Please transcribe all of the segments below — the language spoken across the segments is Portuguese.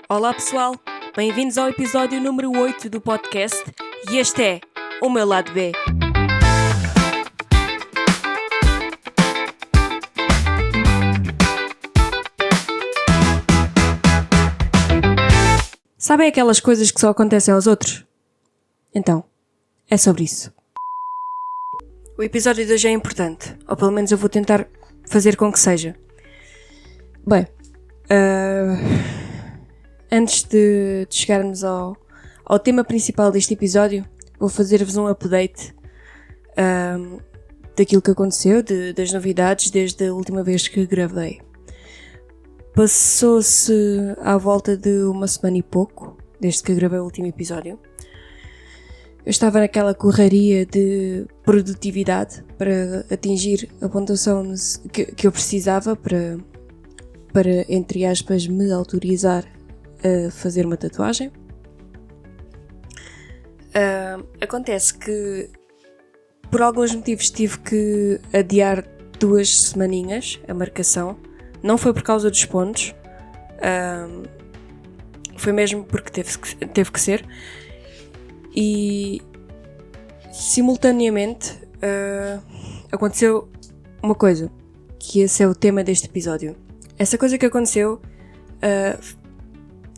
Olá pessoal, bem-vindos ao episódio número 8 do podcast e este é o meu lado B. Sabem aquelas coisas que só acontecem aos outros? Então, é sobre isso. O episódio de hoje é importante, ou pelo menos eu vou tentar fazer com que seja. Bem, antes de chegarmos ao tema principal deste episódio, vou fazer-vos um update daquilo que aconteceu, das novidades desde a última vez que gravei. Passou-se à volta de uma semana e pouco, desde que gravei o último episódio. Eu estava naquela correria de produtividade para atingir a pontuação que eu precisava para, entre aspas, me autorizar a fazer uma tatuagem. Acontece que, por alguns motivos, tive que adiar 2 semaninhas a marcação. Não foi por causa dos pontos, foi mesmo porque teve que ser. E simultaneamente aconteceu uma coisa, que esse é o tema deste episódio. Essa coisa que aconteceu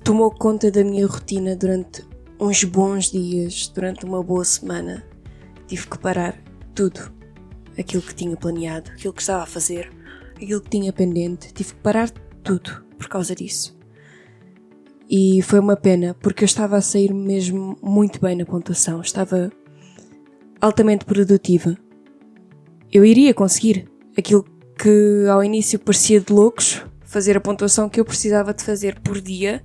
tomou conta da minha rotina durante uns bons dias, durante uma boa semana. Tive que parar tudo, aquilo que tinha planeado, aquilo que estava a fazer, aquilo que tinha pendente. Tive que parar tudo por causa disso. E foi uma pena, porque eu estava a sair mesmo muito bem na pontuação. Estava altamente produtiva. Eu iria conseguir aquilo que ao início parecia de loucos, fazer a pontuação que eu precisava de fazer por dia,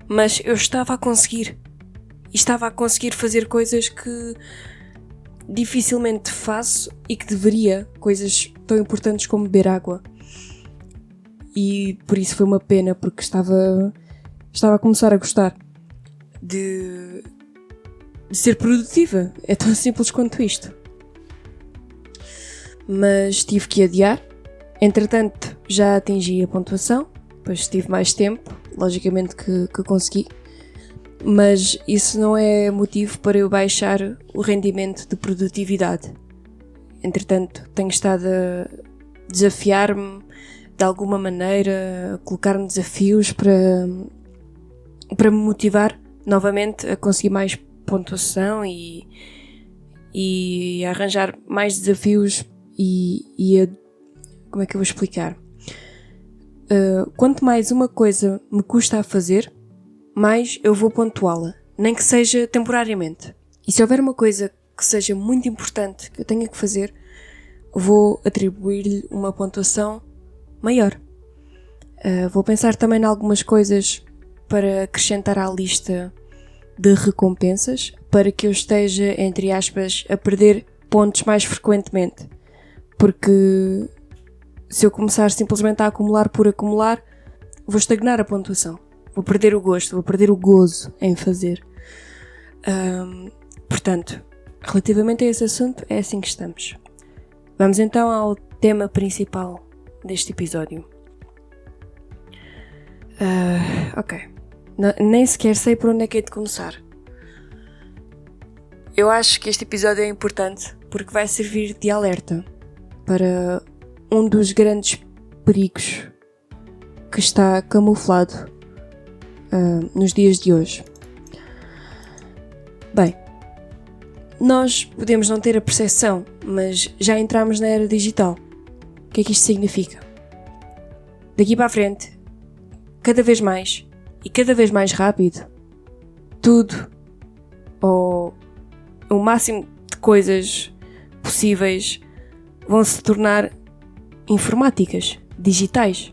mas eu estava a conseguir. E estava a conseguir fazer coisas que dificilmente faço e que deveria, coisas tão importantes como beber água. E por isso foi uma pena, porque estava a começar a gostar de ser produtiva. É tão simples quanto isto. Mas tive que adiar. Entretanto, já atingi a pontuação, pois tive mais tempo, logicamente que consegui. Mas isso não é motivo para eu baixar o rendimento de produtividade. Entretanto, tenho estado a desafiar-me de alguma maneira, a colocar-me desafios para me motivar novamente a conseguir mais pontuação e a arranjar mais desafios e a... Como é que eu vou explicar? Quanto mais uma coisa me custa a fazer, mais eu vou pontuá-la, nem que seja temporariamente. E se houver uma coisa que seja muito importante que eu tenha que fazer, vou atribuir-lhe uma pontuação maior. Vou pensar também em algumas coisas para acrescentar à lista de recompensas, para que eu esteja, entre aspas, a perder pontos mais frequentemente. Porque se eu começar simplesmente a acumular por acumular, vou estagnar a pontuação. Vou perder o gosto, vou perder o gozo em fazer. Portanto, relativamente a esse assunto, é assim que estamos. Vamos então ao tema principal deste episódio. Ok. Nem sequer sei por onde é que hei de começar. Eu acho que este episódio é importante porque vai servir de alerta para um dos grandes perigos que está camuflado nos dias de hoje. Bem, nós podemos não ter a percepção, mas já entramos na era digital. O que é que isto significa? Daqui para a frente, cada vez mais e cada vez mais rápido, tudo ou o máximo de coisas possíveis vão se tornar informáticas, digitais.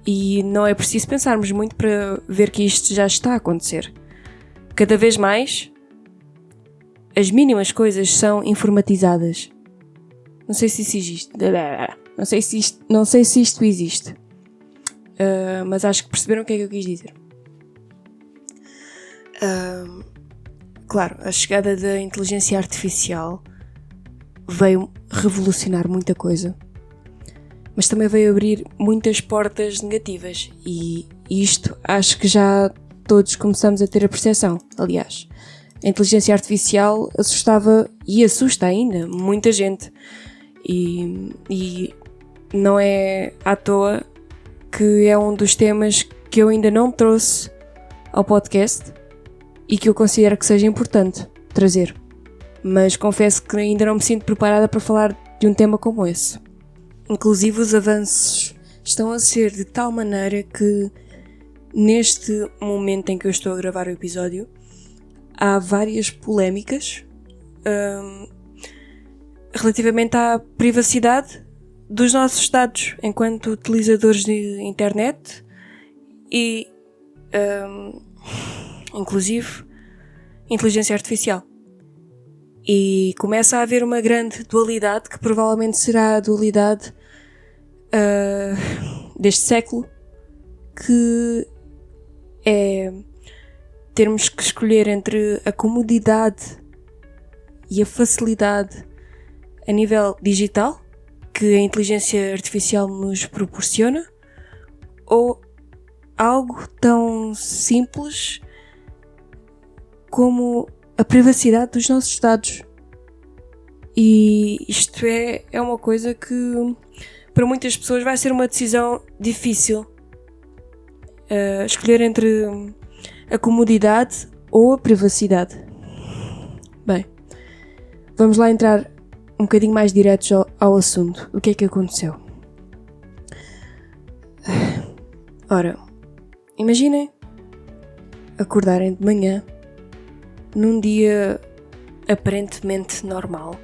E não é preciso pensarmos muito para ver que isto já está a acontecer. Cada vez mais, as mínimas coisas são informatizadas. Não sei se isso existe. Não sei se isto existe. Mas acho que perceberam o que é que eu quis dizer. Claro, a chegada da inteligência artificial veio revolucionar muita coisa. mas também veio abrir muitas portas negativas e isto acho que já todos começamos a ter a percepção. Aliás, a inteligência artificial assustava e assusta ainda muita gente e não é à toa que é um dos temas que eu ainda não trouxe ao podcast e que eu considero que seja importante trazer. Mas confesso que ainda não me sinto preparada para falar de um tema como esse. Inclusive os avanços estão a ser de tal maneira que neste momento em que eu estou a gravar o episódio há várias polémicas relativamente à privacidade dos nossos dados enquanto utilizadores de internet e inclusive inteligência artificial. E começa a haver uma grande dualidade que provavelmente será a dualidade deste século, que é termos que escolher entre a comodidade e a facilidade a nível digital que a inteligência artificial nos proporciona, ou algo tão simples como a privacidade dos nossos dados. E isto é uma coisa que para muitas pessoas vai ser uma decisão difícil, escolher entre a comodidade ou a privacidade. Bem, vamos lá entrar um bocadinho mais diretos ao assunto. O que é que aconteceu? Ora, imaginem acordarem de manhã num dia aparentemente normal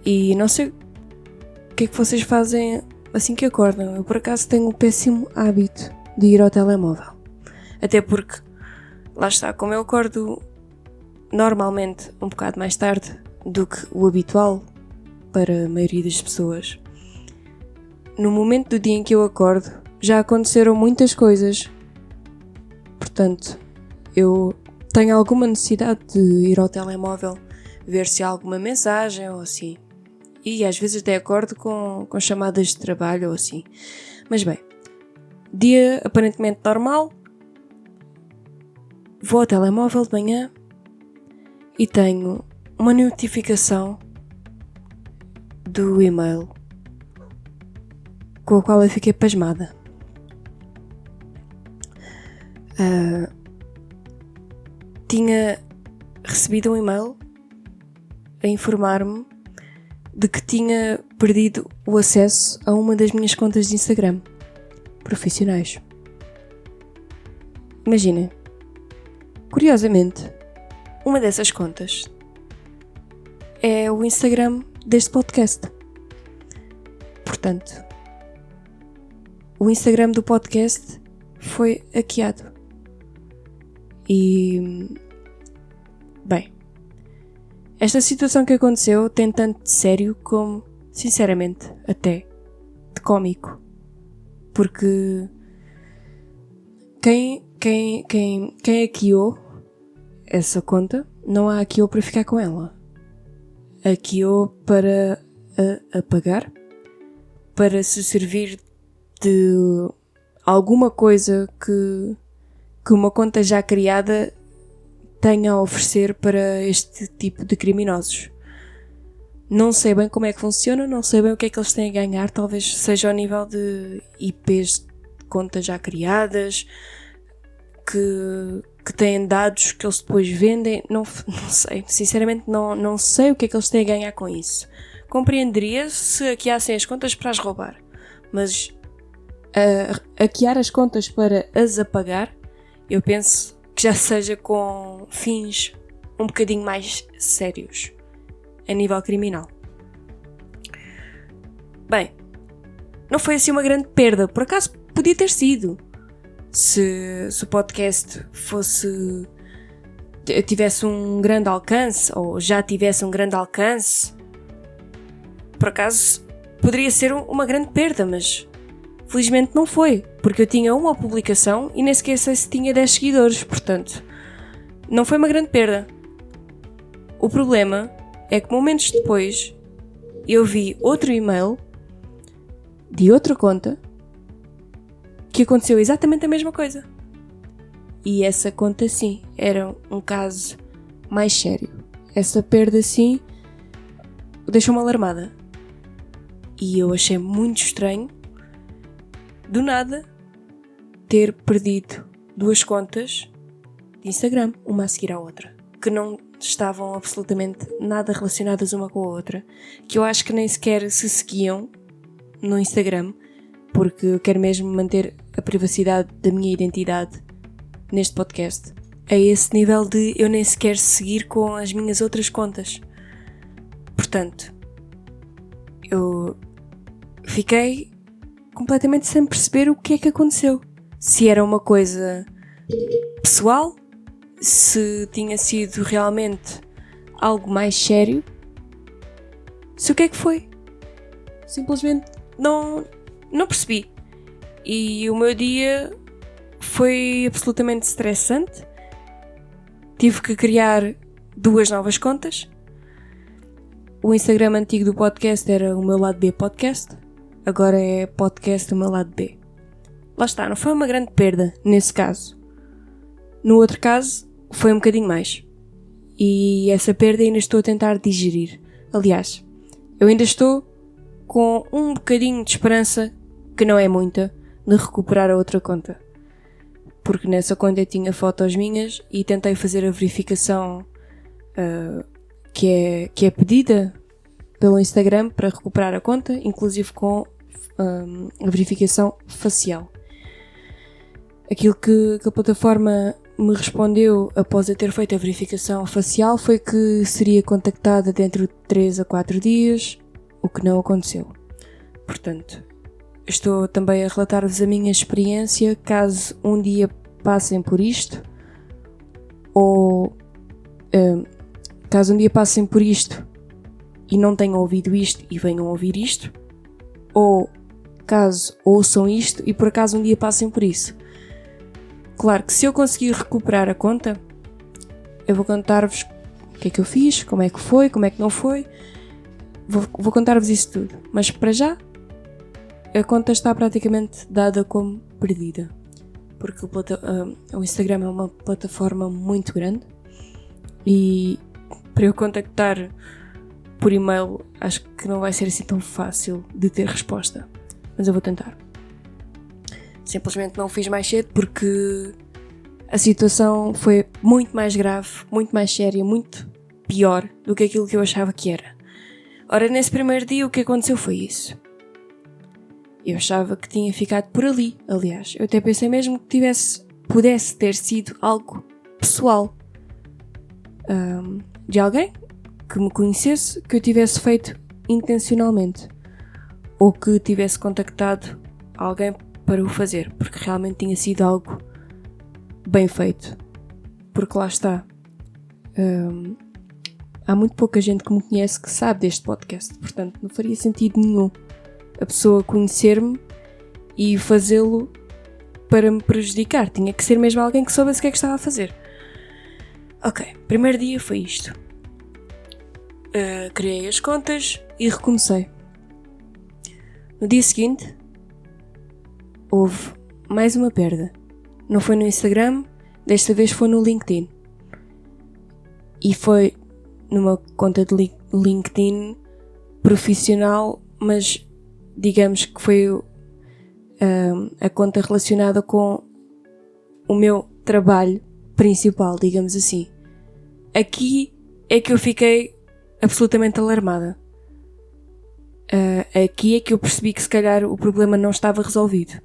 e não sei o que é que vocês fazem assim que acordam. Eu por acaso tenho o péssimo hábito de ir ao telemóvel, até porque, lá está, como eu acordo normalmente um bocado mais tarde do que o habitual para a maioria das pessoas, no momento do dia em que eu acordo já aconteceram muitas coisas, portanto eu tenho alguma necessidade de ir ao telemóvel ver se há alguma mensagem ou assim, e às vezes até acordo com chamadas de trabalho ou assim. Mas bem, dia aparentemente normal, vou ao telemóvel de manhã e tenho uma notificação do e-mail com a qual eu fiquei pasmada. Tinha recebido um e-mail a informar-me de que tinha perdido o acesso a uma das minhas contas de Instagram profissionais. Imaginem, curiosamente, uma dessas contas é o Instagram deste podcast. Portanto, o Instagram do podcast foi hackeado. E, bem, esta situação que aconteceu tem tanto de sério como, sinceramente, até de cómico. Porque quem hackeou essa conta não a hackeou para ficar com ela. Hackeou para a apagar, para se servir de alguma coisa que uma conta já criada tenha a oferecer para este tipo de criminosos. Não sei bem como é que funciona, não sei bem o que é que eles têm a ganhar, talvez seja ao nível de IPs de contas já criadas, que têm dados que eles depois vendem, não sei, sinceramente não sei o que é que eles têm a ganhar com isso. Compreenderia se hackeassem as contas para as roubar, mas hackear as contas para as apagar, eu penso que já seja com fins um bocadinho mais sérios a nível criminal. Bem, não foi assim uma grande perda, por acaso podia ter sido. Se o podcast tivesse um grande alcance, ou já tivesse um grande alcance, por acaso poderia ser uma grande perda, mas felizmente não foi, porque eu tinha uma publicação e nem sequer sei se tinha 10 seguidores, portanto, não foi uma grande perda. O problema é que momentos depois eu vi outro e-mail de outra conta que aconteceu exatamente a mesma coisa. E essa conta, sim, era um caso mais sério. Essa perda, sim, deixou-me alarmada. E eu achei muito estranho, do nada, ter perdido 2 contas de Instagram, uma a seguir à outra, que não estavam absolutamente nada relacionadas uma com a outra, que eu acho que nem sequer se seguiam no Instagram, porque eu quero mesmo manter a privacidade da minha identidade neste podcast, a esse nível de eu nem sequer seguir com as minhas outras contas. Portanto, eu fiquei completamente sem perceber o que é que aconteceu. Se era uma coisa pessoal, se tinha sido realmente algo mais sério, se o que é que foi. Simplesmente não percebi. E o meu dia foi absolutamente estressante. Tive que criar 2 novas contas. O Instagram antigo do podcast era o meu lado B podcast. Agora é podcast o meu lado B. Lá está, não foi uma grande perda nesse caso. No outro caso, foi um bocadinho mais. E essa perda ainda estou a tentar digerir. Aliás, eu ainda estou com um bocadinho de esperança, que não é muita, de recuperar a outra conta. Porque nessa conta eu tinha fotos minhas e tentei fazer a verificação que é pedida pelo Instagram para recuperar a conta, inclusive com a verificação facial. Aquilo que a plataforma me respondeu após eu ter feito a verificação facial foi que seria contactada dentro de 3 a 4 dias, o que não aconteceu. Portanto, estou também a relatar-vos a minha experiência, caso um dia passem por isto, ou caso um dia passem por isto e não tenham ouvido isto e venham ouvir isto, ou caso ouçam isto e por acaso um dia passem por isso. Claro que se eu conseguir recuperar a conta, eu vou contar-vos o que é que eu fiz, como é que foi, como é que não foi. Vou contar-vos isso tudo. Mas para já, a conta está praticamente dada como perdida. Porque o Instagram é uma plataforma muito grande e para eu contactar por e-mail acho que não vai ser assim tão fácil de ter resposta. Mas eu vou tentar. Simplesmente não o fiz mais cedo porque a situação foi muito mais grave, muito mais séria, muito pior do que aquilo que eu achava que era. Ora, nesse primeiro dia o que aconteceu foi isso. Eu achava que tinha ficado por ali, aliás. Eu até pensei mesmo que pudesse ter sido algo pessoal. De alguém que me conhecesse, que eu tivesse feito intencionalmente. Ou que tivesse contactado alguém para o fazer, porque realmente tinha sido algo bem feito. Porque lá está. Há muito pouca gente que me conhece que sabe deste podcast, portanto não faria sentido nenhum a pessoa conhecer-me e fazê-lo para me prejudicar. Tinha que ser mesmo alguém que soubesse o que é que estava a fazer. Ok, primeiro dia foi isto. Criei as contas e recomecei. No dia seguinte, houve mais uma perda. Não foi no Instagram, desta vez foi no LinkedIn. E foi numa conta de LinkedIn profissional, mas digamos que foi a conta relacionada com o meu trabalho principal, digamos assim. Aqui é que eu fiquei absolutamente alarmada. Aqui é que eu percebi que se calhar o problema não estava resolvido.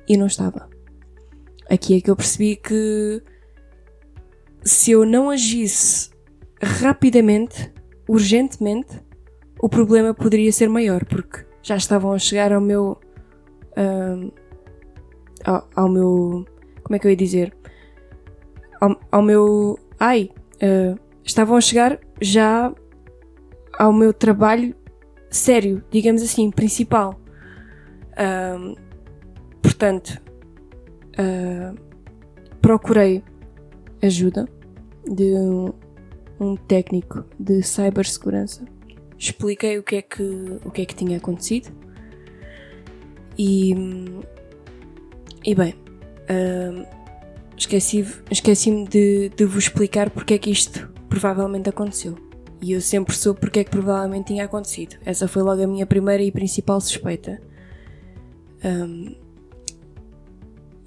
E não estava. Aqui é que eu percebi que se eu não agisse rapidamente, urgentemente, o problema poderia ser maior, porque já estavam a chegar ao meu como é que eu ia dizer? Ao meu estavam a chegar já ao meu trabalho sério, digamos assim, principal. Portanto, procurei ajuda de um técnico de cibersegurança. Expliquei o que é que tinha acontecido E bem, esqueci-me de vos explicar porque é que isto provavelmente aconteceu. E eu sempre soube porque é que provavelmente tinha acontecido. Essa foi logo a minha primeira e principal suspeita.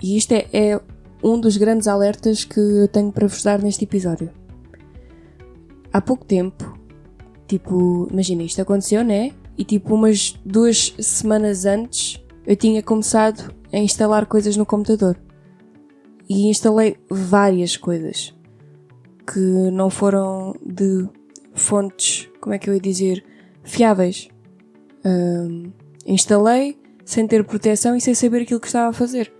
E isto é um dos grandes alertas que eu tenho para vos dar neste episódio. Há pouco tempo, imagina, isto aconteceu, né? E umas 2 semanas antes eu tinha começado a instalar coisas no computador. E instalei várias coisas que não foram de fontes, como é que eu ia dizer, fiáveis. Instalei sem ter proteção e sem saber aquilo que estava a fazer,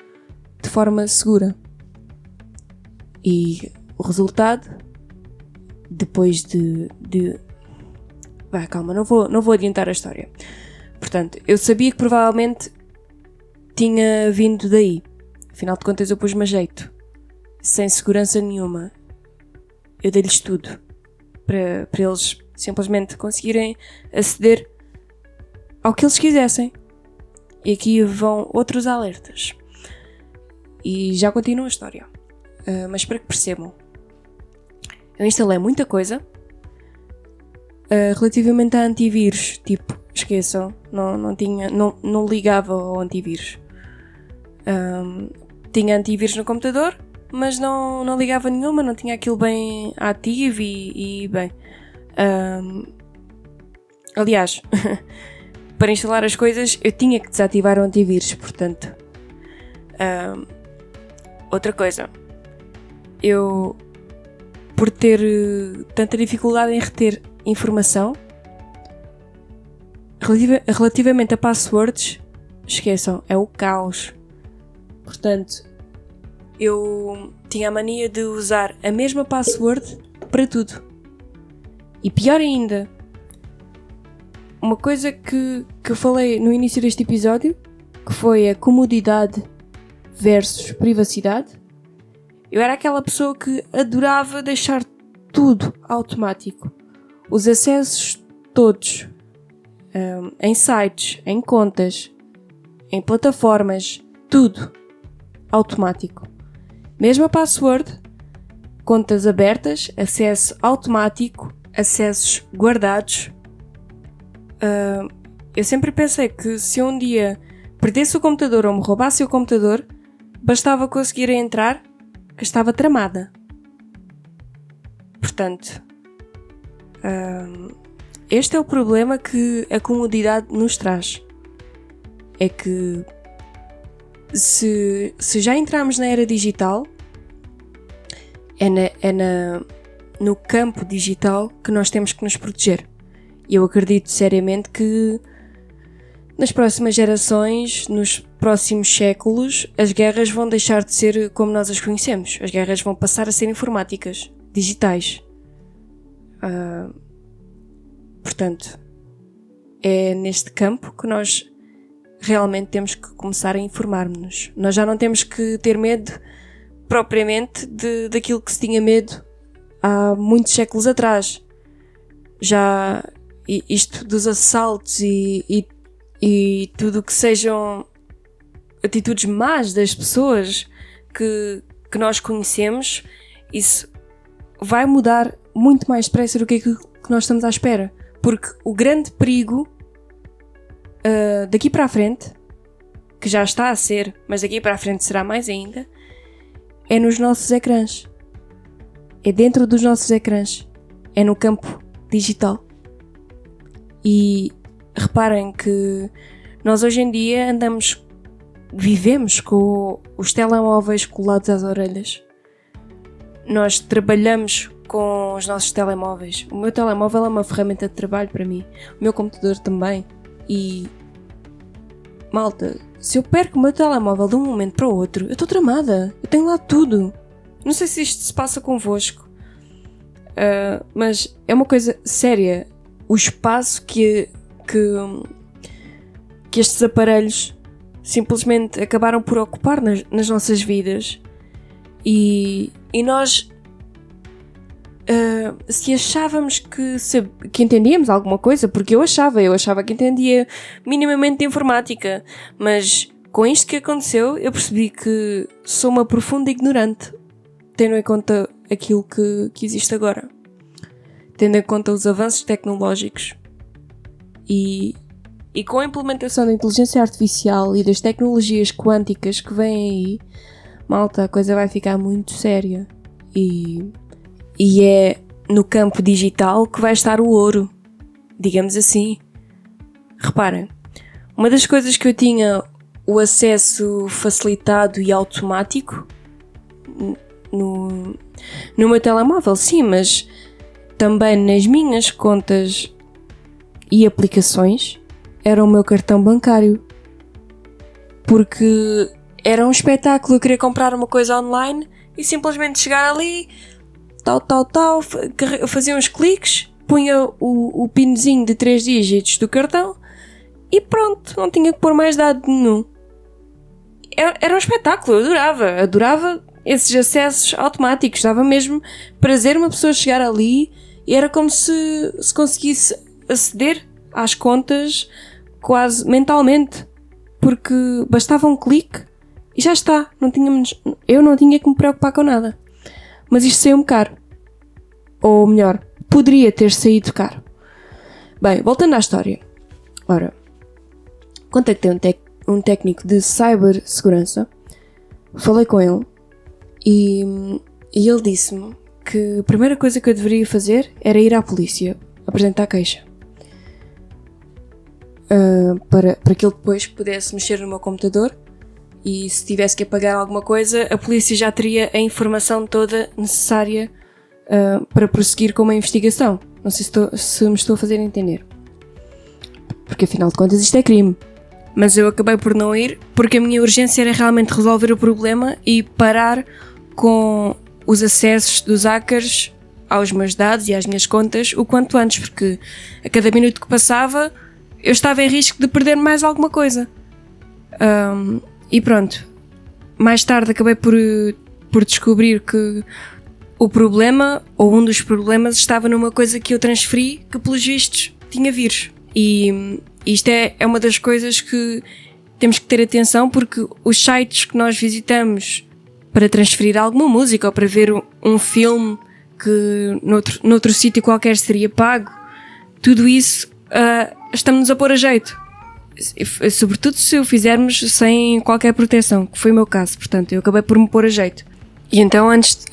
de forma segura. E o resultado, depois de... Vai, calma, não vou adiantar a história. Portanto, eu sabia que provavelmente tinha vindo daí. Afinal de contas eu pus-me a jeito. Sem segurança nenhuma. Eu dei-lhes tudo. Para eles simplesmente conseguirem aceder ao que eles quisessem. E aqui vão outros alertas. E já continua a história. Mas para que percebam. Eu instalei muita coisa. Relativamente a antivírus. Esqueçam. Não ligava ao antivírus. Tinha antivírus no computador, mas não ligava nenhuma, não tinha aquilo bem ativo e bem. Aliás, para instalar as coisas eu tinha que desativar o antivírus, portanto. Outra coisa, eu, por ter tanta dificuldade em reter informação, relativamente a passwords, esqueçam, é o caos. Portanto, eu tinha a mania de usar a mesma password para tudo. E pior ainda, uma coisa que eu falei no início deste episódio, que foi a comodidade versus privacidade. Eu era aquela pessoa que adorava deixar tudo automático. Os acessos todos, em sites, em contas, em plataformas, tudo automático. Mesma password, contas abertas, acesso automático, acessos guardados. Eu sempre pensei que se um dia perdesse o computador ou me roubasse o computador, bastava conseguir entrar, que estava tramada. Portanto, este é o problema que a comodidade nos traz. É que se já entramos na era digital, no campo digital que nós temos que nos proteger. E eu acredito seriamente que nas próximas gerações, nos próximos séculos, as guerras vão deixar de ser como nós as conhecemos. As guerras vão passar a ser informáticas, digitais. Portanto, é neste campo que nós realmente temos que começar a informar-nos. Nós já não temos que ter medo propriamente daquilo que se tinha medo há muitos séculos atrás. Já isto dos assaltos e tudo o que sejam atitudes más das pessoas que nós conhecemos, isso vai mudar muito mais depressa do que aquilo que nós estamos à espera. Porque o grande perigo daqui para a frente, que já está a ser, mas daqui para a frente será mais ainda, é nos nossos ecrãs. É dentro dos nossos ecrãs. É no campo digital. E reparem que nós hoje em dia vivemos com os telemóveis colados às orelhas. Nós trabalhamos com os nossos telemóveis. O meu telemóvel é uma ferramenta de trabalho para mim. O meu computador também. E, malta, se eu perco o meu telemóvel de um momento para o outro, eu estou tramada. Eu tenho lá tudo. Não sei se isto se passa convosco. Mas é uma coisa séria. O espaço que estes aparelhos simplesmente acabaram por ocupar nas nossas vidas. E nós se achávamos que entendíamos alguma coisa, porque eu achava que entendia minimamente de informática, mas com isto que aconteceu eu percebi que sou uma profunda ignorante, tendo em conta aquilo que existe agora, tendo em conta os avanços tecnológicos e com a implementação da inteligência artificial e das tecnologias quânticas que vêm aí, malta, a coisa vai ficar muito séria. E é no campo digital que vai estar o ouro, digamos assim. Reparem, uma das coisas que eu tinha o acesso facilitado e automático no meu telemóvel, sim, mas também nas minhas contas e aplicações, era o meu cartão bancário. Porque era um espetáculo, eu queria comprar uma coisa online e simplesmente chegar ali, tal, fazia uns cliques, punha o pinzinho de 3 dígitos do cartão e pronto, não tinha que pôr mais dado nenhum. Era um espetáculo, eu adorava esses acessos automáticos, dava mesmo prazer uma pessoa chegar ali e era como se conseguisse aceder às contas quase mentalmente, porque bastava um clique e já está, eu não tinha que me preocupar com nada. Mas isto saiu-me caro. Ou melhor, poderia ter saído caro. Bem, voltando à história. Ora, contactei um técnico de cibersegurança, falei com ele e ele disse-me que a primeira coisa que eu deveria fazer era ir à polícia, apresentar queixa. Para que ele depois pudesse mexer no meu computador e se tivesse que apagar alguma coisa, a polícia já teria a informação toda necessária para prosseguir com uma investigação. Não sei se me estou a fazer entender. Porque afinal de contas isto é crime. Mas eu acabei por não ir porque a minha urgência era realmente resolver o problema e parar com os acessos dos hackers aos meus dados e às minhas contas o quanto antes, porque a cada minuto que passava eu estava em risco de perder mais alguma coisa. E pronto, mais tarde acabei por descobrir que o problema, ou um dos problemas, estava numa coisa que eu transferi que pelos vistos tinha vírus. E isto é uma das coisas que temos que ter atenção, porque os sites que nós visitamos para transferir alguma música ou para ver um filme que noutro sítio qualquer seria pago, tudo isso estamos-nos a pôr a jeito. Sobretudo se o fizermos sem qualquer proteção, que foi o meu caso, portanto eu acabei por me pôr a jeito. E então antes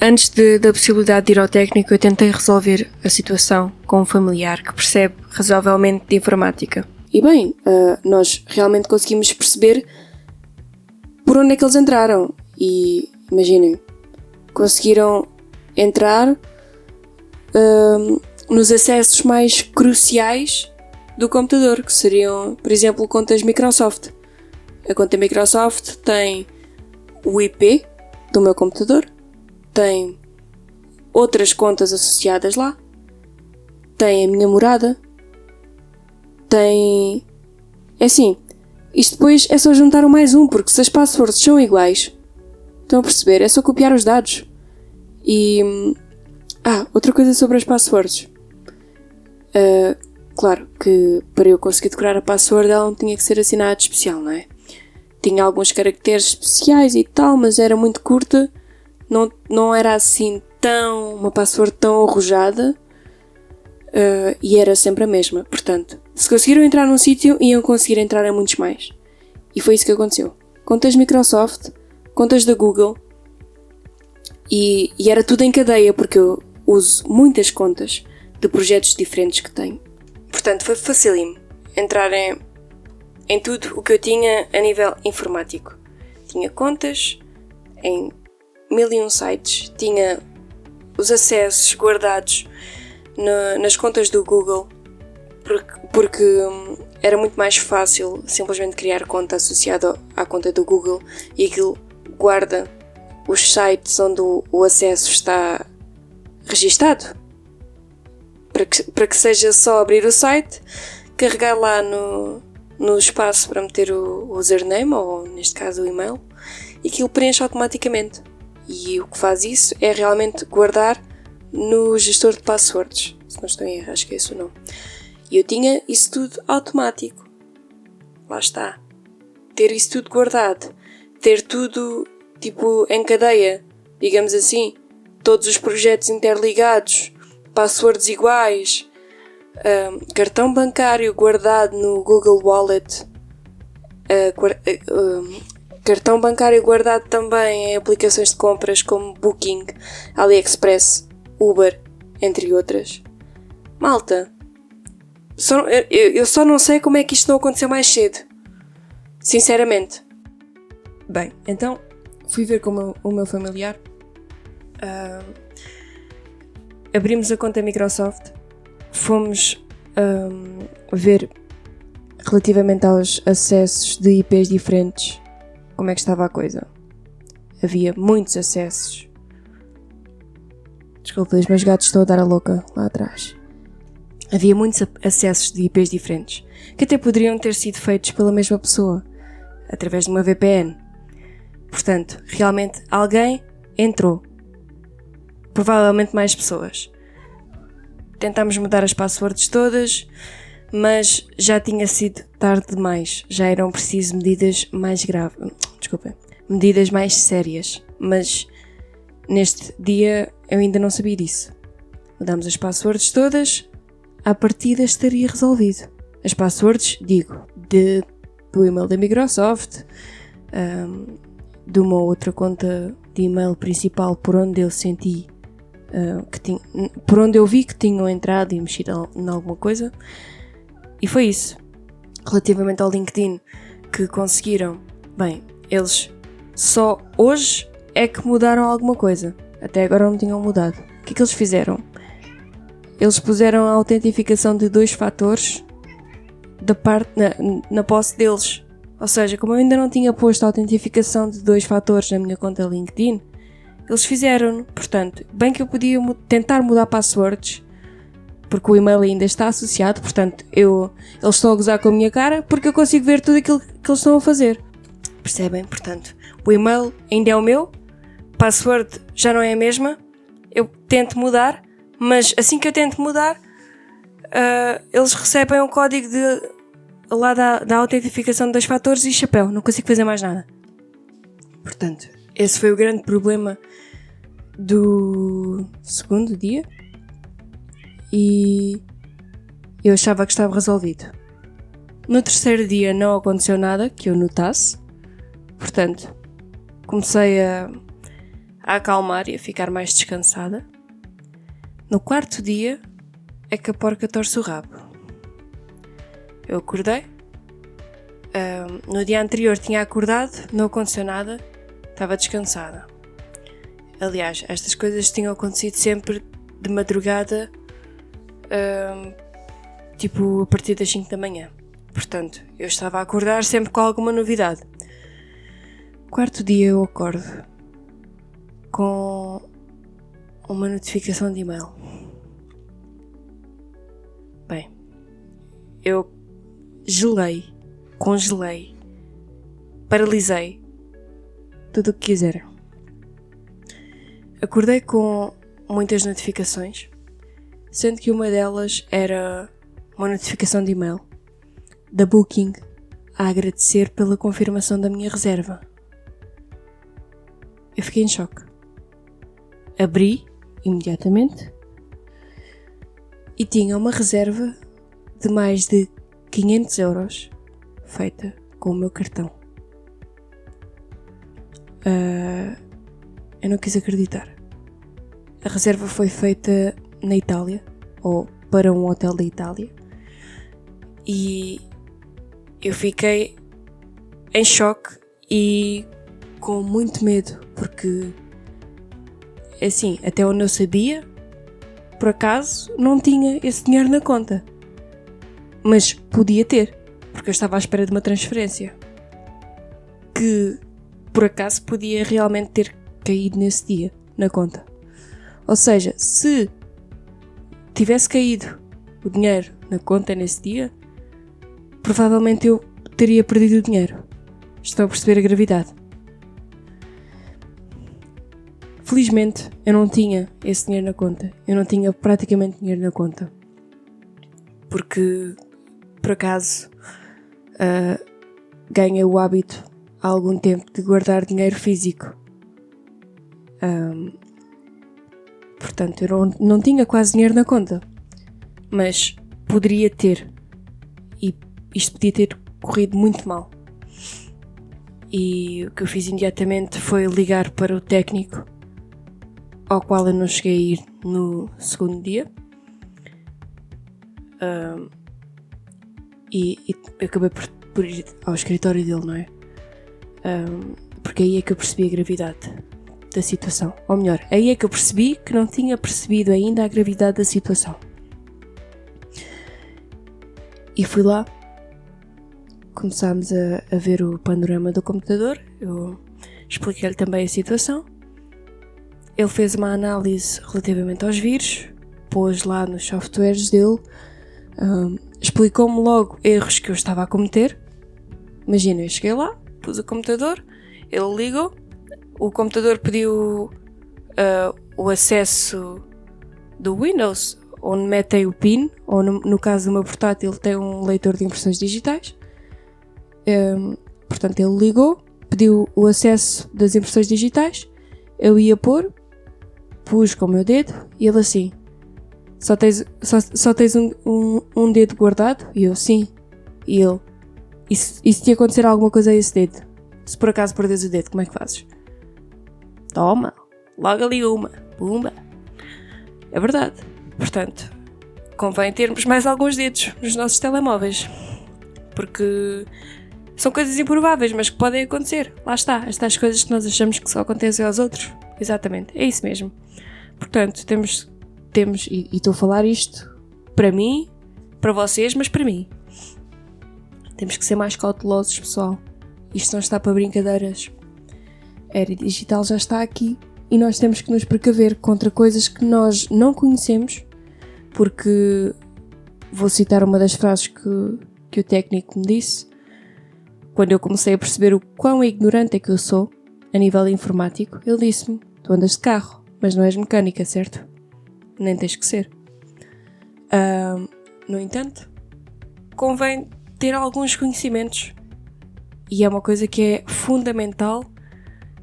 da possibilidade de ir ao técnico eu tentei resolver a situação com um familiar que percebe razoavelmente de informática. E bem, nós realmente conseguimos perceber por onde é que eles entraram e imaginem, conseguiram entrar nos acessos mais cruciais do computador, que seriam, por exemplo, contas Microsoft. A conta Microsoft tem o IP do meu computador, tem outras contas associadas lá, tem a minha morada, tem... É assim, isto depois é só juntar um mais um, porque se as passwords são iguais, estão a perceber, é só copiar os dados. E... outra coisa sobre as passwords. Claro que para eu conseguir decorar a password ela não tinha que ser assinada de especial, não é? Tinha alguns caracteres especiais e tal, mas era muito curta. Não era assim uma password tão arrojada. E era sempre a mesma. Portanto, se conseguiram entrar num sítio, iam conseguir entrar em muitos mais. E foi isso que aconteceu. Contas Microsoft, contas da Google. E era tudo em cadeia, porque eu uso muitas contas de projetos diferentes que tenho. Portanto, foi facílimo entrar em tudo o que eu tinha a nível informático. Tinha contas em 1001 sites, tinha os acessos guardados nas contas do Google, porque era muito mais fácil simplesmente criar conta associada à conta do Google e aquilo guarda os sites onde o acesso está registado. Para que seja só abrir o site, carregar lá no espaço para meter o username, ou neste caso o e-mail, e aquilo preenche automaticamente. E o que faz isso é realmente guardar no gestor de passwords, se não estou em erro, acho que é esse o nome. E eu tinha isso tudo automático. Lá está. Ter isso tudo guardado. Ter tudo, tipo, em cadeia. Digamos assim. Todos os projetos interligados. Passwords iguais. Cartão bancário guardado no Google Wallet. Cartão bancário guardado também em aplicações de compras como Booking, AliExpress, Uber, entre outras. Malta, eu só não sei como é que isto não aconteceu mais cedo. Sinceramente. Bem, então fui ver com o meu familiar. Abrimos a conta Microsoft. Fomos ver relativamente aos acessos de IPs diferentes como é que estava a coisa. Havia muitos acessos. Desculpa, os meus gatos estão a dar a louca lá atrás. Havia muitos acessos de IPs diferentes, que até poderiam ter sido feitos pela mesma pessoa, através de uma VPN. Portanto, realmente alguém entrou. Provavelmente mais pessoas. Tentámos mudar as passwords todas, mas já tinha sido tarde demais. Já eram precisas medidas mais graves. Medidas mais sérias. Mas neste dia eu ainda não sabia disso. Mudámos as passwords todas. À partida estaria resolvido. As passwords, digo, do e-mail da Microsoft, de uma outra conta de e-mail principal por onde eu senti por onde eu vi que tinham entrado e mexido em alguma coisa. E foi isso. Relativamente ao LinkedIn, que conseguiram, bem, eles só hoje é que mudaram alguma coisa. Até agora não tinham mudado. O que é que eles fizeram? Eles puseram a autentificação de 2 fatores na posse deles. Ou seja, como eu ainda não tinha posto a autentificação de 2 fatores na minha conta LinkedIn, eles fizeram. Portanto, bem que eu podia tentar mudar passwords, porque o e-mail ainda está associado, portanto, eles estão a gozar com a minha cara, porque eu consigo ver tudo aquilo que eles estão a fazer. Percebem? Portanto, o e-mail ainda é o meu, password já não é a mesma, eu tento mudar, mas assim que eu tento mudar, eles recebem um código lá da autentificação de 2 fatores e chapéu, não consigo fazer mais nada. Portanto, esse foi o grande problema do segundo dia e eu achava que estava resolvido. No terceiro dia não aconteceu nada que eu notasse, portanto, comecei a acalmar e a ficar mais descansada. No quarto dia é que a porca torce o rabo. Eu acordei, no dia anterior tinha acordado, não aconteceu nada, estava descansada. Aliás, estas coisas tinham acontecido sempre de madrugada, tipo a partir das 5 da manhã. Portanto, eu estava a acordar sempre com alguma novidade. Quarto dia eu acordo com uma notificação de e-mail. Bem, eu congelei, paralisei, tudo o que quiserem. Acordei com muitas notificações, sendo que uma delas era uma notificação de e-mail da Booking a agradecer pela confirmação da minha reserva. Eu fiquei em choque. Abri imediatamente e tinha uma reserva de mais de 500 euros feita com o meu cartão. Eu não quis acreditar. A reserva foi feita na Itália, ou para um hotel da Itália, e eu fiquei em choque e com muito medo, porque assim, até onde eu sabia, por acaso não tinha esse dinheiro na conta, mas podia ter, porque eu estava à espera de uma transferência que por acaso podia realmente ter caído nesse dia na conta. Ou seja, se tivesse caído o dinheiro na conta nesse dia, provavelmente eu teria perdido o dinheiro. Estão a perceber a gravidade? felizmente eu não tinha esse dinheiro na conta. Eu não tinha praticamente dinheiro na conta. Porque, por acaso, ganhei o hábito há algum tempo de guardar dinheiro físico. Portanto, eu não tinha quase dinheiro na conta. Mas poderia ter. E isto podia ter corrido muito mal. E o que eu fiz imediatamente foi ligar para o técnico, ao qual eu não cheguei a ir no segundo dia. E acabei por ir ao escritório dele, não é? Porque aí é que eu percebi a gravidade da situação. Ou melhor, aí é que eu percebi que não tinha percebido ainda a gravidade da situação. E fui lá. Começámos a ver o panorama do computador. Eu expliquei-lhe também a situação. Ele fez uma análise relativamente aos vírus, pôs lá nos softwares dele, explicou-me logo erros que eu estava a cometer. Imagina, eu cheguei lá, pus o computador, ele ligou, o computador pediu o acesso do Windows, onde metem o PIN, ou no caso do meu portátil tem um leitor de impressões digitais. Portanto, ele ligou, pediu o acesso das impressões digitais, eu ia pôr, pus com o meu dedo e ele assim: só tens um dedo guardado? E eu: sim. E ele: e se te acontecer alguma coisa a esse dedo? Se por acaso perdes o dedo, como é que fazes? Toma, logo ali uma, pumba. É verdade. Portanto, convém termos mais alguns dedos nos nossos telemóveis, porque são coisas improváveis, mas que podem acontecer. Lá está, estas coisas que nós achamos que só acontecem aos outros. Exatamente, é isso mesmo. Portanto, temos e estou a falar isto para mim, para vocês, mas para mim. Temos que ser mais cautelosos, pessoal. Isto não está para brincadeiras. A era digital já está aqui e nós temos que nos precaver contra coisas que nós não conhecemos, porque vou citar uma das frases que o técnico me disse. Quando eu comecei a perceber o quão ignorante é que eu sou a nível informático, ele disse-me: tu andas de carro, mas não és mecânica, certo? Nem tens que ser. No entanto, convém ter alguns conhecimentos, e é uma coisa que é fundamental,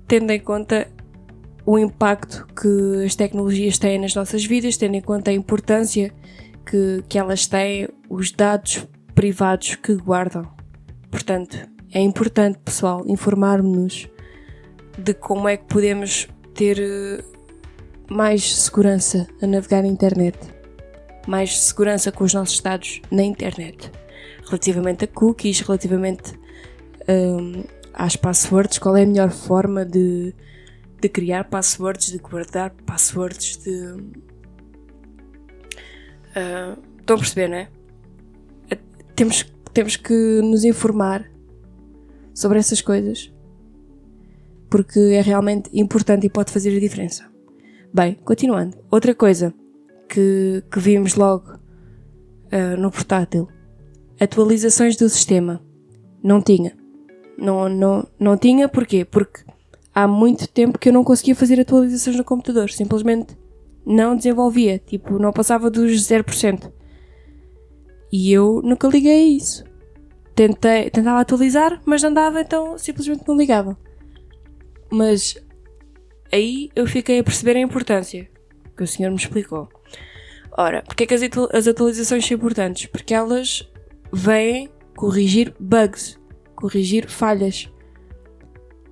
tendo em conta o impacto que as tecnologias têm nas nossas vidas, tendo em conta a importância que elas têm, os dados privados que guardam. Portanto, é importante, pessoal, informarmos-nos de como é que podemos ter mais segurança a navegar na internet, mais segurança com os nossos dados na internet, relativamente a cookies, relativamente às passwords, qual é a melhor forma de criar passwords, de guardar passwords, estão a perceber, não é? Temos que nos informar sobre essas coisas, porque é realmente importante e pode fazer a diferença. Bem, continuando. Outra coisa que vimos logo no portátil: atualizações do sistema. Não tinha. Não tinha, porquê? Porque há muito tempo que eu não conseguia fazer atualizações no computador. Simplesmente não desenvolvia. Tipo, não passava dos 0%. E eu nunca liguei a isso. Tentava atualizar, mas não dava, então simplesmente não ligava. Mas aí eu fiquei a perceber a importância que o senhor me explicou. Ora, porque é que as atualizações são importantes? Porque elas vêm corrigir bugs, corrigir falhas.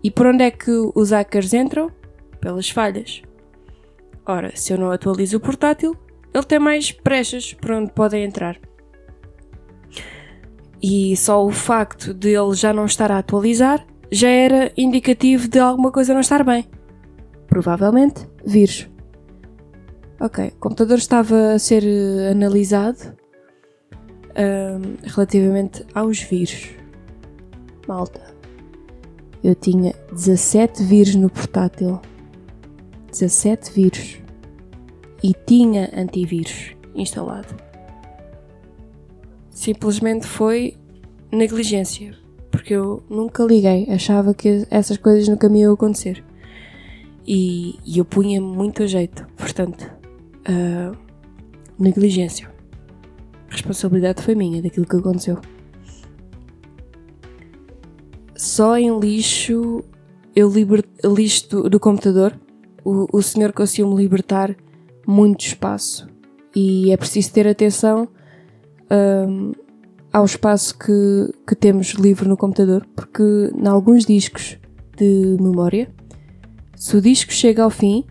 E por onde é que os hackers entram? Pelas falhas. Ora, se eu não atualizo o portátil, ele tem mais brechas por onde podem entrar. E só o facto de ele já não estar a atualizar já era indicativo de alguma coisa não estar bem. Provavelmente vírus. Ok, o computador estava a ser analisado relativamente aos vírus. Malta, eu tinha 17 vírus no portátil. 17 vírus. E tinha antivírus instalado. Simplesmente foi negligência, porque eu nunca liguei, achava que essas coisas nunca me iam acontecer. e eu punha muito a jeito. Portanto, negligência. A responsabilidade foi minha daquilo que aconteceu. Só em lixo, lixo do computador, o senhor conseguiu-me libertar muito espaço. E é preciso ter atenção ao espaço que temos livre no computador, porque em alguns discos de memória, se o disco chega ao fim,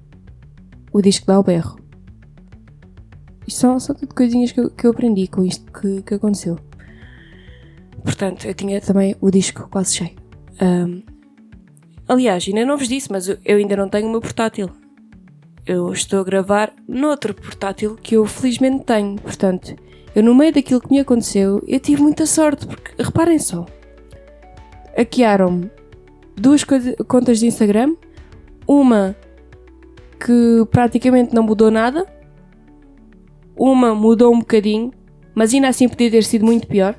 o disco dá o berro. Isto são tudo coisinhas que eu aprendi com isto que aconteceu. Portanto, eu tinha também o disco quase cheio. Aliás, ainda não vos disse, mas eu ainda não tenho o meu portátil. Eu estou a gravar noutro portátil que eu felizmente tenho. Portanto, eu no meio daquilo que me aconteceu, eu tive muita sorte, porque reparem só. Hackearam-me 2 contas de Instagram, uma que praticamente não mudou nada, uma mudou um bocadinho, mas ainda assim podia ter sido muito pior.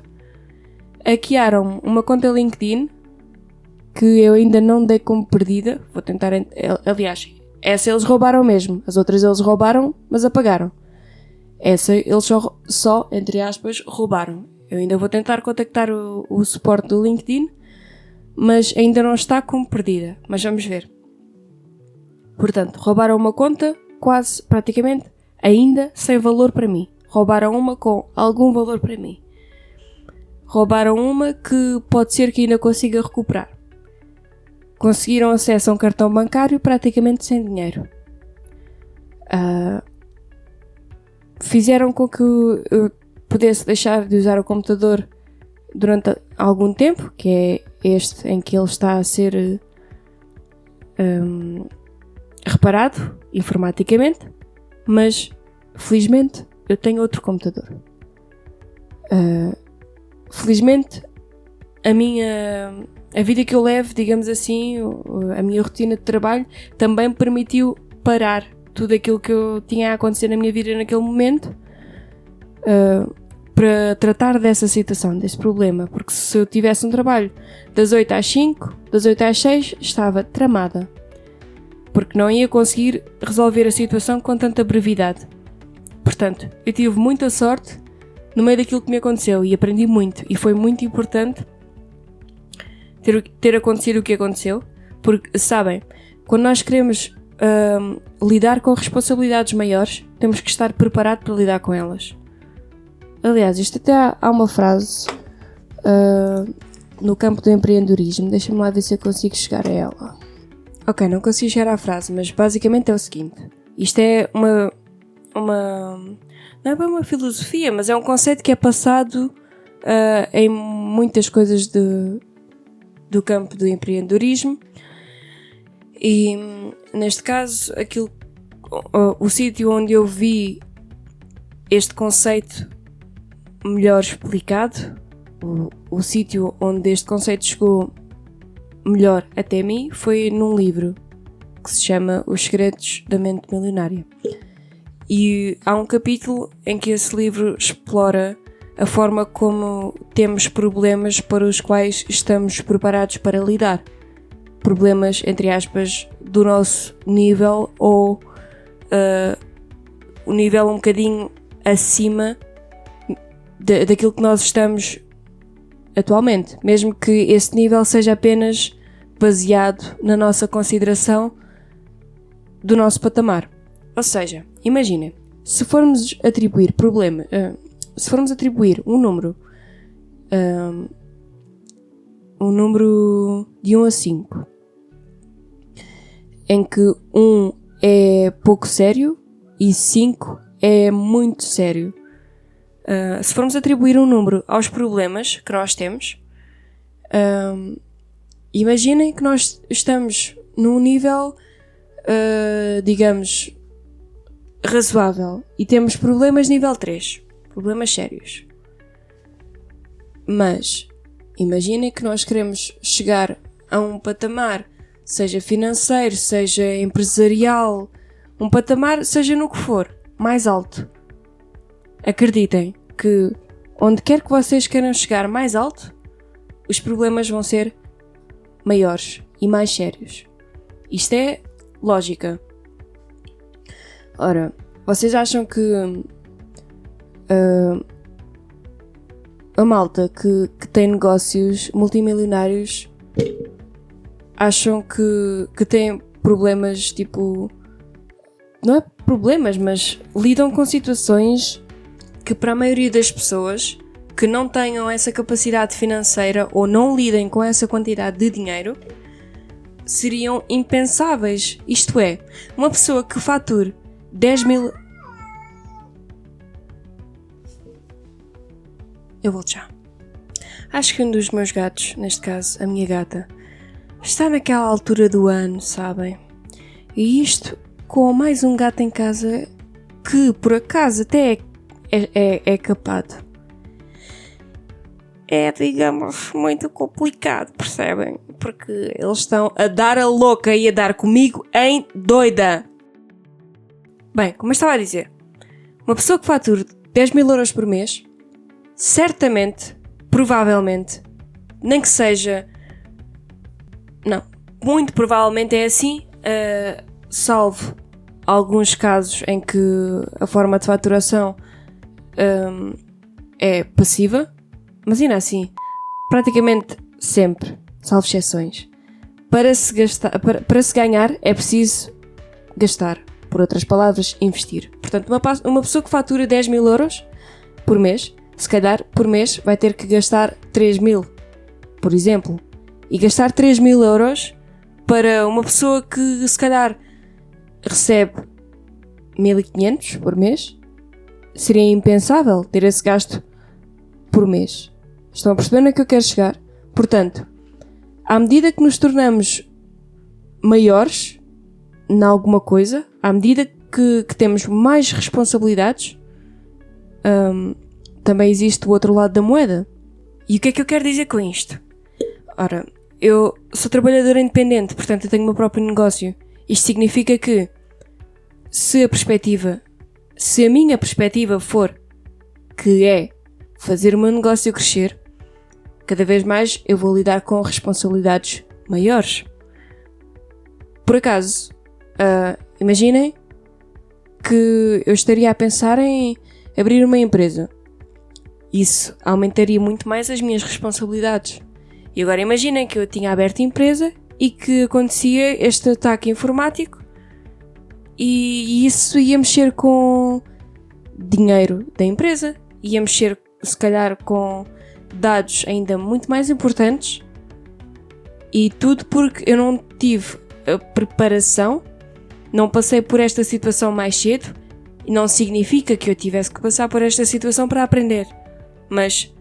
Hackearam uma conta LinkedIn que eu ainda não dei como perdida. Vou tentar... Aliás, essa eles roubaram mesmo. As outras eles roubaram, mas apagaram. Essa eles só entre aspas, roubaram. Eu ainda vou tentar contactar o suporte do LinkedIn, mas ainda não está como perdida. Mas vamos ver. Portanto, roubaram uma conta quase, praticamente, ainda sem valor para mim. Roubaram uma com algum valor para mim. Roubaram uma que pode ser que ainda consiga recuperar. Conseguiram acesso a um cartão bancário praticamente sem dinheiro. Fizeram com que eu pudesse deixar de usar o computador durante algum tempo, que é este em que ele está a ser reparado informaticamente, mas felizmente eu tenho outro computador. Felizmente a vida que eu levo, digamos assim, a minha rotina de trabalho também me permitiu parar tudo aquilo que eu tinha a acontecer na minha vida naquele momento para tratar dessa situação, desse problema, porque se eu tivesse um trabalho das 8 às 5, das 8 às 6, estava tramada, porque não ia conseguir resolver a situação com tanta brevidade. Portanto, eu tive muita sorte no meio daquilo que me aconteceu e aprendi muito, e foi muito importante ter acontecido o que aconteceu, porque, sabem, quando nós queremos lidar com responsabilidades maiores, temos que estar preparado para lidar com elas. Aliás, isto até há uma frase no campo do empreendedorismo, deixa-me lá ver se eu consigo chegar a ela. Ok, não consigo chegar à frase, mas basicamente é o seguinte, isto é uma não é bem uma filosofia, mas é um conceito que é passado em muitas coisas do campo do empreendedorismo e neste caso o sítio onde eu vi este conceito melhor explicado, o sítio onde este conceito chegou melhor até mim foi num livro que se chama Os Segredos da Mente Milionária. E há um capítulo em que esse livro explora a forma como temos problemas para os quais estamos preparados para lidar. Problemas, entre aspas, do nosso nível ou o nível um bocadinho acima daquilo que nós estamos atualmente. Mesmo que esse nível seja apenas baseado na nossa consideração do nosso patamar. Ou seja, imaginem, se formos atribuir um número de 1 a 5, em que 1 é pouco sério e 5 é muito sério. Se formos atribuir um número aos problemas que nós temos, imaginem que nós estamos num nível, digamos, razoável e temos problemas nível 3, problemas sérios. Mas imaginem que nós queremos chegar a um patamar, seja financeiro, seja empresarial, um patamar, seja no que for, mais alto. Acreditem que onde quer que vocês queiram chegar mais alto, os problemas vão ser maiores e mais sérios. Isto é lógica. Ora, vocês acham que a malta que tem negócios multimilionários acham que têm problemas, tipo... Não é problemas, mas lidam com situações que para a maioria das pessoas que não tenham essa capacidade financeira ou não lidem com essa quantidade de dinheiro seriam impensáveis. Isto é, uma pessoa que fature 10 mil... Eu volto já. Acho que um dos meus gatos, neste caso a minha gata, está naquela altura do ano, sabem? E isto com mais um gato em casa que por acaso até é capado. É, digamos, muito complicado, percebem? Porque eles estão a dar a louca e a dar comigo em doida. Bem, como eu estava a dizer, uma pessoa que fature 10 mil euros por mês, certamente, provavelmente, nem que seja... Não, muito provavelmente é assim, salvo alguns casos em que a forma de faturação é passiva, mas ainda assim, praticamente sempre, salvo exceções, para se ganhar é preciso gastar. Por outras palavras, investir. Portanto, uma pessoa que fatura 10 mil euros por mês, se calhar por mês vai ter que gastar 3 mil, por exemplo. E gastar 3 mil euros para uma pessoa que se calhar recebe 1.500 por mês, seria impensável ter esse gasto por mês. Estão a perceber onde é que eu quero chegar? Portanto, à medida que nos tornamos maiores em alguma coisa, à medida que temos mais responsabilidades, também existe o outro lado da moeda. E o que é que eu quero dizer com isto? Ora, eu sou trabalhadora independente, portanto eu tenho o meu próprio negócio. Isto significa que se a minha perspectiva for que é fazer o meu negócio crescer, cada vez mais eu vou lidar com responsabilidades maiores. Por acaso, imaginem que eu estaria a pensar em abrir uma empresa. Isso aumentaria muito mais as minhas responsabilidades. E agora imaginem que eu tinha aberto a empresa e que acontecia este ataque informático e isso ia mexer com dinheiro da empresa, ia mexer se calhar com dados ainda muito mais importantes, e tudo porque eu não tive a preparação, não passei por esta situação mais cedo, e não significa que eu tivesse que passar por esta situação para aprender, mas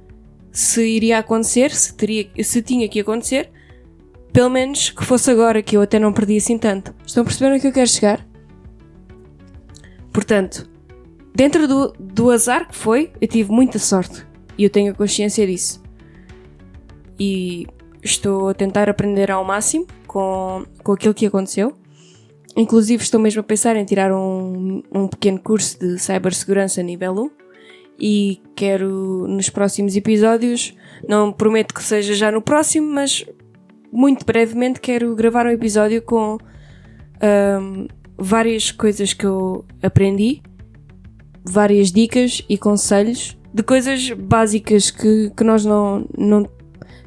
se iria acontecer, se tinha que acontecer, pelo menos que fosse agora, que eu até não perdi assim tanto. Estão a perceber onde é que eu quero chegar? Portanto, dentro do azar que foi, eu tive muita sorte. E eu tenho a consciência disso. E estou a tentar aprender ao máximo com aquilo que aconteceu. Inclusive estou mesmo a pensar em tirar um pequeno curso de cibersegurança nível 1. E quero nos próximos episódios, não prometo que seja já no próximo, mas muito brevemente quero gravar um episódio com várias coisas que eu aprendi, várias dicas e conselhos de coisas básicas que nós não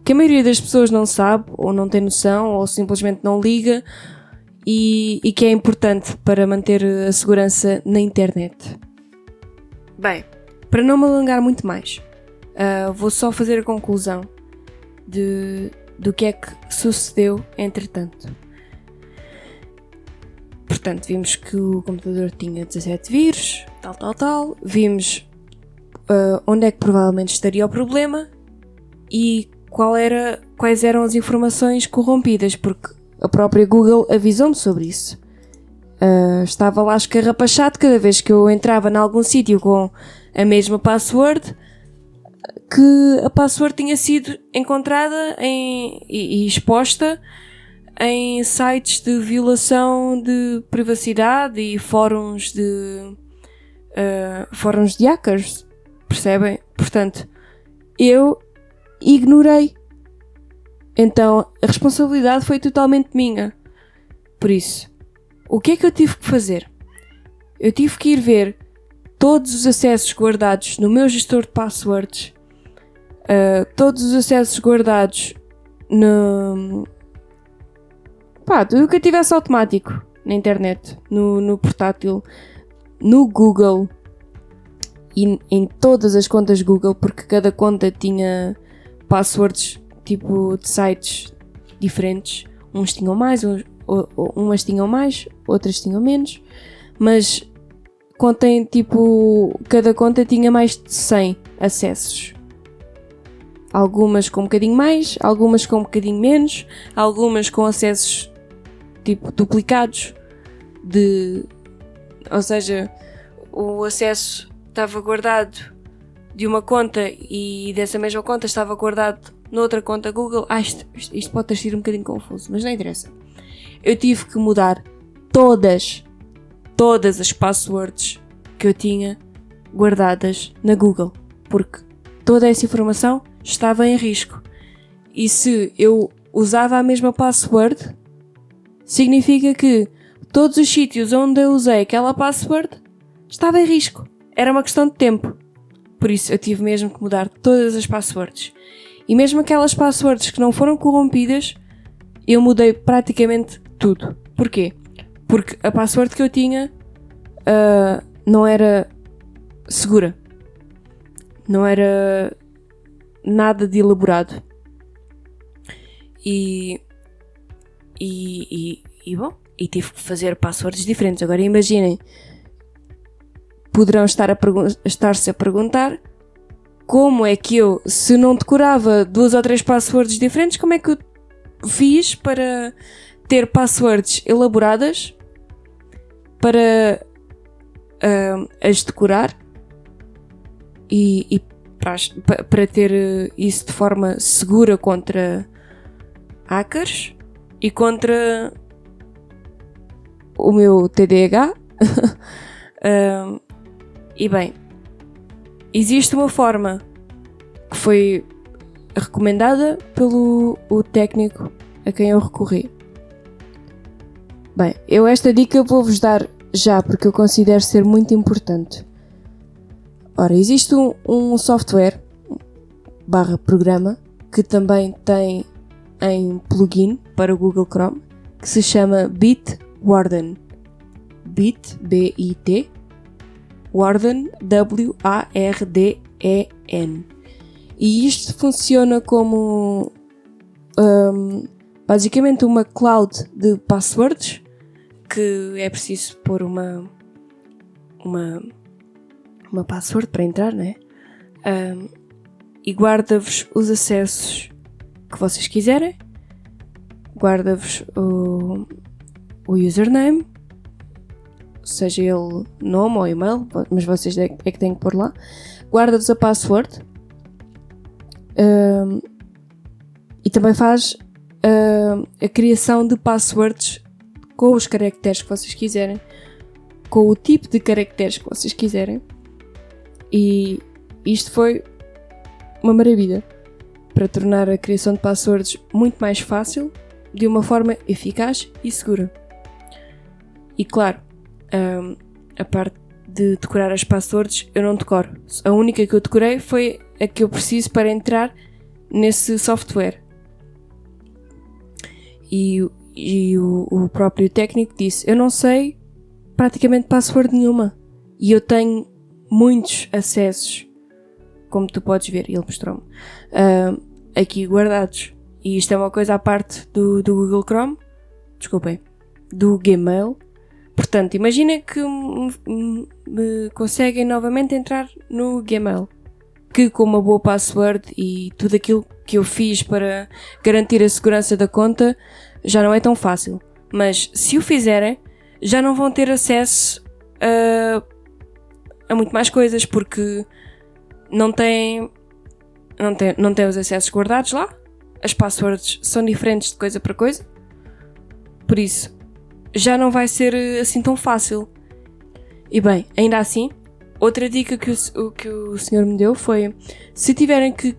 que a maioria das pessoas não sabe ou não tem noção ou simplesmente não liga e que é importante para manter a segurança na internet. Bem, para não me alongar muito mais, vou só fazer a conclusão do que é que sucedeu entretanto. Portanto, vimos que o computador tinha 17 vírus, tal. Vimos onde é que provavelmente estaria o problema e quais eram as informações corrompidas, porque a própria Google avisou-me sobre isso. Estava lá escarrapachado cada vez que eu entrava em algum sítio com a mesma password, que a password tinha sido encontrada e exposta em sites de violação de privacidade e fóruns de hackers, percebem? Portanto, eu ignorei. Então, a responsabilidade foi totalmente minha. Por isso, o que é que eu tive que fazer? Eu tive que ir ver todos os acessos guardados no meu gestor de passwords, todos os acessos guardados no... tudo que eu tivesse automático na internet, no portátil, no Google e em todas as contas Google, porque cada conta tinha passwords tipo de sites diferentes. Uns tinham mais, umas tinham mais, outras tinham menos, mas contém tipo, cada conta tinha mais de 100 acessos. Algumas com um bocadinho mais, algumas com um bocadinho menos, algumas com acessos tipo duplicados, ou seja, o acesso estava guardado de uma conta e dessa mesma conta estava guardado noutra conta Google. Isto pode ter sido um bocadinho confuso, mas não interessa. Eu tive que mudar todas as passwords que eu tinha guardadas na Google, porque toda essa informação estava em risco. E se eu usava a mesma password, significa que todos os sítios onde eu usei aquela password estava em risco. Era uma questão de tempo. Por isso eu tive mesmo que mudar todas as passwords. E mesmo aquelas passwords que não foram corrompidas, eu mudei praticamente tudo. Porquê? Porque a password que eu tinha não era segura. Não era nada de elaborado. E tive que fazer passwords diferentes. Agora imaginem, poderão estar-se a perguntar como é que eu, se não decorava 2 ou 3 passwords diferentes, como é que eu fiz para ter passwords elaboradas para as decorar e para ter isso de forma segura contra hackers e contra o meu TDAH. E bem, existe uma forma que foi recomendada pelo o técnico a quem eu recorri. Bem, esta dica vou-vos dar já, porque eu considero ser muito importante. Ora, existe um software /programa que também tem em plugin para o Google Chrome, que se chama Bitwarden. B-I-T Warden, W-A-R-D-E-N. E isto funciona como basicamente uma cloud de passwords, que é preciso pôr uma password para entrar, né? E guarda-vos os acessos que vocês quiserem, guarda-vos o username, seja ele nome ou e-mail, mas vocês é que têm que pôr lá, guarda-vos a password e também faz a criação de passwords com os caracteres que vocês quiserem, com o tipo de caracteres que vocês quiserem. E isto foi uma maravilha para tornar a criação de passwords muito mais fácil, de uma forma eficaz e segura. E claro, a parte de decorar as passwords eu não decoro. A única que eu decorei foi a que eu preciso para entrar nesse software. E o próprio técnico disse: eu não sei praticamente password nenhuma e eu tenho muitos acessos, como tu podes ver. Ele mostrou-me aqui guardados. E isto é uma coisa à parte do Google Chrome, desculpem, do Gmail. Portanto, imagina que me conseguem novamente entrar no Gmail, que com uma boa password e tudo aquilo que eu fiz para garantir a segurança da conta já não é tão fácil. Mas se o fizerem, já não vão ter acesso a muito mais coisas, porque não têm os acessos guardados lá. As passwords são diferentes de coisa para coisa. Por isso, já não vai ser assim tão fácil. E bem, ainda assim, outra dica que o senhor me deu foi: se tiverem que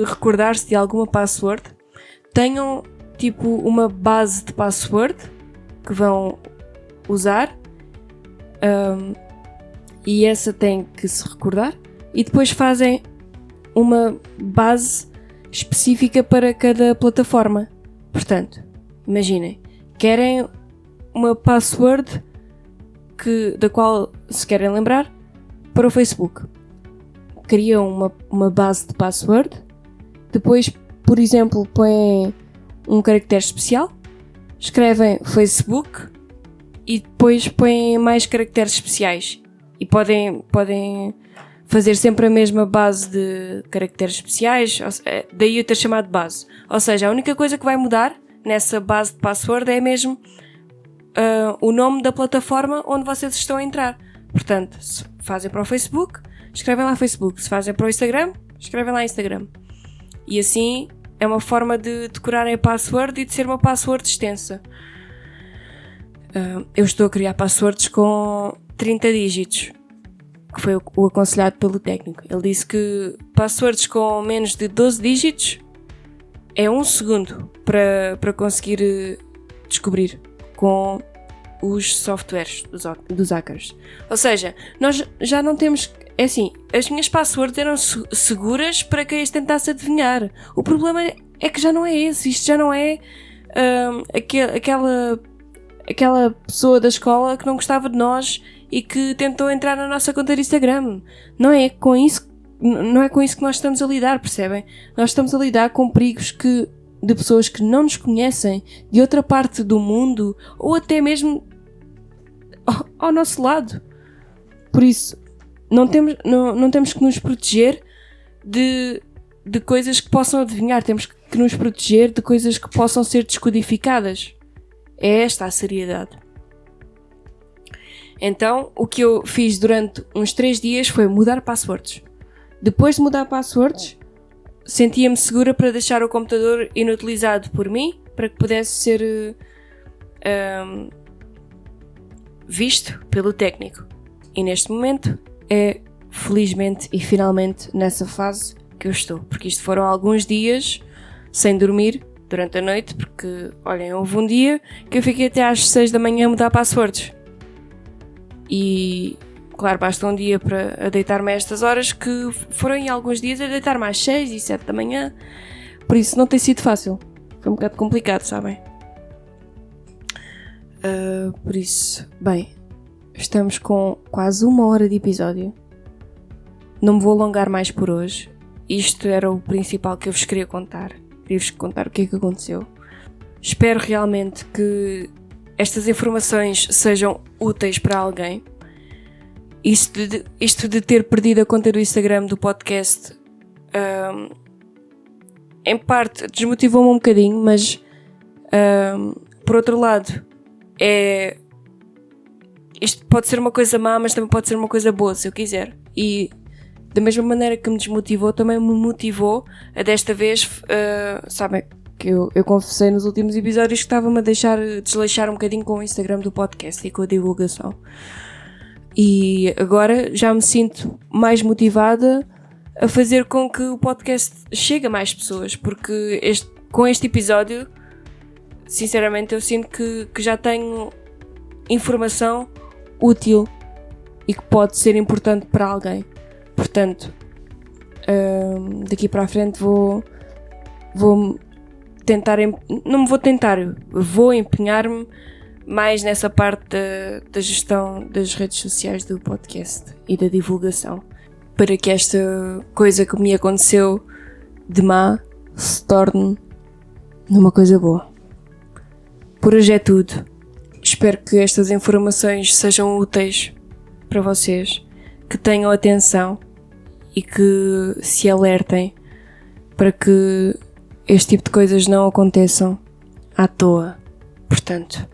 recordar-se de alguma password, tenham tipo uma base de password que vão usar, e essa tem que se recordar, e depois fazem uma base específica para cada plataforma. Portanto, imaginem, querem uma password da qual se querem lembrar para o Facebook. Criam uma base de password, depois, por exemplo, põem um caractere especial, escrevem Facebook e depois põem mais caracteres especiais. E podem fazer sempre a mesma base de caracteres especiais, daí eu ter chamado de base. Ou seja, a única coisa que vai mudar nessa base de password é mesmo o nome da plataforma onde vocês estão a entrar. Portanto, se fazem para o Facebook, escrevem lá Facebook. Se fazem para o Instagram, escrevem lá Instagram. E assim é uma forma de decorarem a password e de ser uma password extensa. Eu estou a criar passwords com 30 dígitos, que foi o aconselhado pelo técnico. Ele disse que passwords com menos de 12 dígitos é 1 segundo para conseguir descobrir com os softwares dos hackers. Ou seja, nós já não temos... É assim, as minhas passwords eram seguras para quem as tentasse adivinhar. O problema é que já não é esse. Isto já não é aquela pessoa da escola que não gostava de nós e que tentou entrar na nossa conta de Instagram. Não é com isso que nós estamos a lidar, percebem? Nós estamos a lidar com perigos de pessoas que não nos conhecem, de outra parte do mundo, ou até mesmo ao nosso lado. Por isso, não temos que nos proteger de coisas que possam adivinhar. Temos que nos proteger de coisas que possam ser descodificadas. É esta a seriedade. Então, o que eu fiz durante uns 3 dias foi mudar passwords. Depois de mudar passwords, sentia-me segura para deixar o computador inutilizado por mim, para que pudesse ser visto pelo técnico. E neste momento é, felizmente e finalmente, nessa fase que eu estou. Porque isto foram alguns dias sem dormir durante a noite, porque, olhem, houve um dia que eu fiquei até às 6 da manhã a mudar passwords. E, claro, basta um dia para deitar-me a estas horas, que foram em alguns dias a deitar-me às 6 e 7 da manhã. Por isso não tem sido fácil. Foi um bocado complicado, sabem? Por isso, bem, estamos com quase 1 hora de episódio. Não me vou alongar mais por hoje. Isto era o principal que eu vos queria contar. Queria-vos contar o que é que aconteceu. Espero realmente que estas informações sejam úteis para alguém. Isto de ter perdido a conta do Instagram do podcast, em parte desmotivou-me um bocadinho, mas por outro lado, isto pode ser uma coisa má, mas também pode ser uma coisa boa, se eu quiser. E da mesma maneira que me desmotivou, também me motivou a desta vez, sabem, que eu confessei nos últimos episódios que estava-me a deixar desleixar um bocadinho com o Instagram do podcast e com a divulgação. E agora já me sinto mais motivada a fazer com que o podcast chegue a mais pessoas, porque com este episódio, sinceramente, eu sinto que já tenho informação útil e que pode ser importante para alguém. Portanto, daqui para a frente vou tentar, vou empenhar-me mais nessa parte da gestão das redes sociais do podcast e da divulgação, para que esta coisa que me aconteceu de má se torne numa coisa boa. Por hoje é tudo. Espero que estas informações sejam úteis para vocês, que tenham atenção e que se alertem para que este tipo de coisas não aconteçam à toa. Portanto,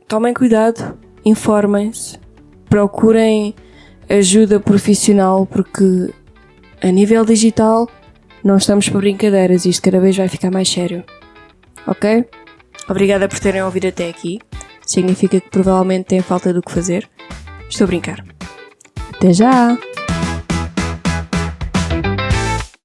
tomem cuidado, informem-se, procurem ajuda profissional, porque a nível digital não estamos para brincadeiras, isto cada vez vai ficar mais sério. Ok? Obrigada por terem ouvido até aqui. Significa que provavelmente têm falta do que fazer. Estou a brincar. Até já!